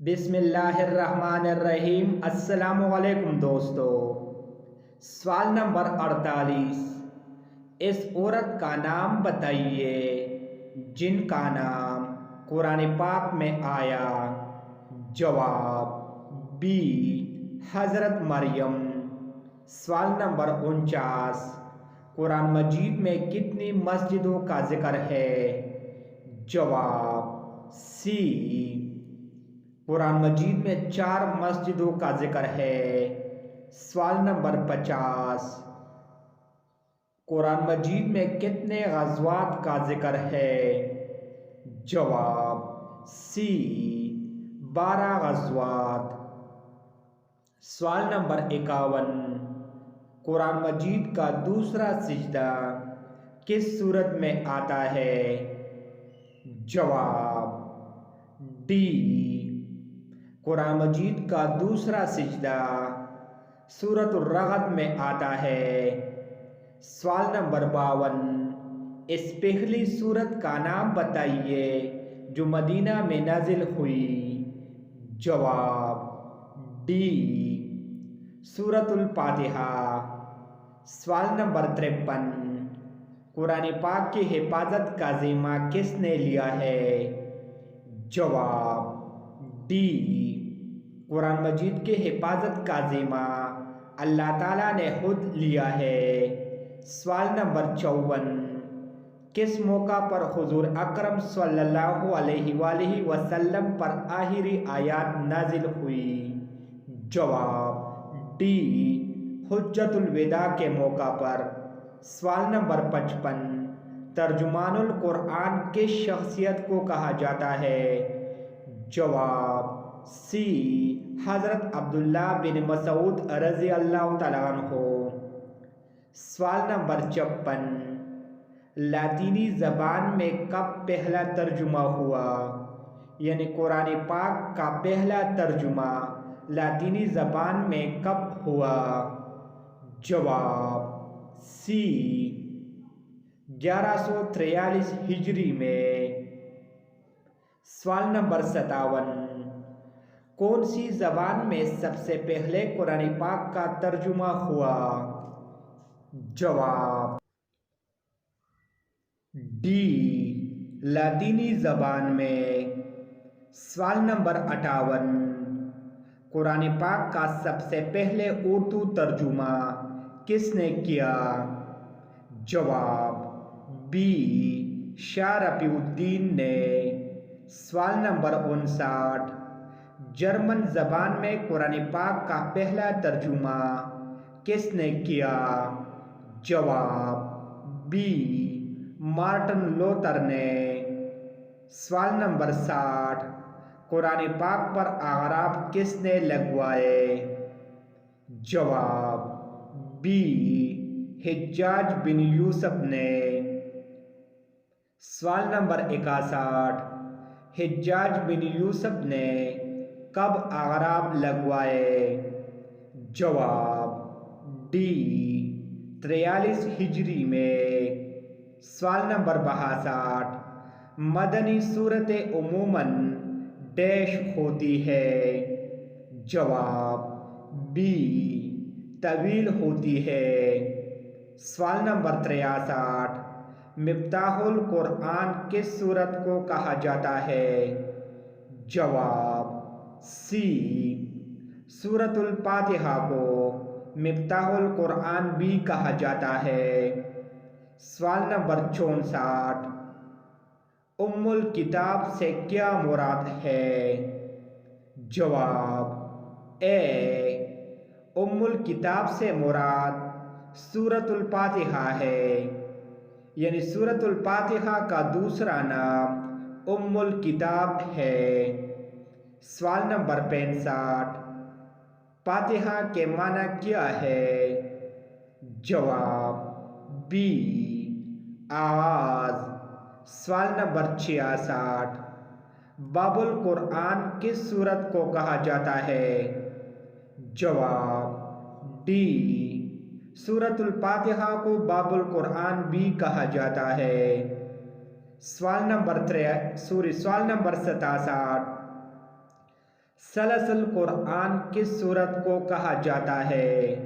بسم اللہ الرحمن الرحیم۔ السلام علیکم دوستو۔ سوال نمبر 48، اس عورت کا نام بتائیے جن کا نام قرآن پاک میں آیا۔ جواب بی، حضرت مریم۔ سوال نمبر 49، قرآن مجید میں کتنی مسجدوں کا ذکر ہے؟ جواب سی، قرآن مجید میں 4 مسجدوں کا ذکر ہے۔ سوال نمبر 50، قرآن مجید میں کتنے غزوات کا ذکر ہے؟ جواب سی، 12 غزوات۔ سوال نمبر 51، قرآن مجید کا دوسرا سجدہ کس صورت میں آتا ہے؟ جواب ڈی، قرآن مجید کا دوسرا سجدہ سورۃ الرعد میں آتا ہے۔ سوال نمبر 52، اس پہلی سورت کا نام بتائیے جو مدینہ میں نازل ہوئی۔ جواب ڈی، سورۃ الفاتحہ۔ سوال نمبر 53، قرآن پاک کی حفاظت کا ذمہ کس نے لیا ہے؟ جواب ڈی، قرآن مجید کی حفاظت کا ذمہ اللہ تعالیٰ نے خود لیا ہے۔ سوال نمبر 54، کس موقع پر حضور اکرم صلی اللہ علیہ وآلہ وسلم پر آخری آیات نازل ہوئی؟ جواب ڈی، حجۃ الوداع کے موقع پر۔ سوال نمبر 55، ترجمان القرآن کس شخصیت کو کہا جاتا ہے؟ جواب سی، حضرت عبداللہ بن مسعود رضی اللہ تعالیٰ عنہ۔ سوال نمبر 56، لاطینی زبان میں کب پہلا ترجمہ ہوا؟ یعنی قرآن پاک کا پہلا ترجمہ لاطینی زبان میں کب ہوا؟ جواب سی، 1143 ہجری میں۔ سوال نمبر 57، کون سی زبان میں سب سے پہلے قرآن پاک کا ترجمہ ہوا؟ جواب ڈی، لاطینی زبان میں۔ سوال نمبر 58، قرآن پاک کا سب سے پہلے اردو ترجمہ کس نے کیا؟ جواب بی، شاہ رفیع الدین نے۔ سوال نمبر 59، جرمن زبان میں قرآن پاک کا پہلا ترجمہ کس نے کیا؟ جواب بی، مارٹن لوتھر نے۔ سوال نمبر 60، قرآن پاک پر اعراف کس نے لگوائے؟ جواب بی، حجاج بن یوسف نے۔ سوال نمبر 61، حجاج بن یوسف نے کب اعراف لگوائے؟ جواب ڈی، 43 ہجری میں۔ سوال نمبر 62، مدنی صورتیں عموماً ڈیش ہوتی ہے؟ جواب بی، طویل ہوتی ہے۔ سوال نمبر 63، مفتاح القرآن کس سورت کو کہا جاتا ہے؟ جواب سی، سورۃ الفاتحہ کو مفتاح القرآن بھی کہا جاتا ہے۔ سوال نمبر 64، ام الکتاب سے کیا مراد ہے؟ جواب اے، ام الکتاب سے مراد سورۃ الفاتحہ ہے، یعنی سورۃ الفاتحہ کا دوسرا نام ام الکتاب ہے۔ سوال نمبر 65، فاتحہ کے معنی کیا ہے؟ جواب بی، آغاز۔ سوال نمبر 66، باب القرآن کس سورت کو کہا جاتا ہے؟ جواب ڈی، سورۃ الفاتحہ کو باب القرآن بھی کہا جاتا ہے۔ سوال نمبر 67، سلسل قرآن کس سورت کو کہا جاتا ہے؟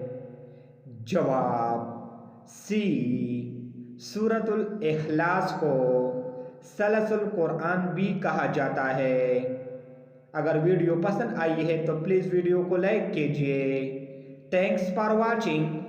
جواب سی، سورت الاخلاص کو سلسل قرآن بھی کہا جاتا ہے۔ اگر ویڈیو پسند آئی ہے تو پلیز ویڈیو کو لائک کیجیے۔ Thanks for watching.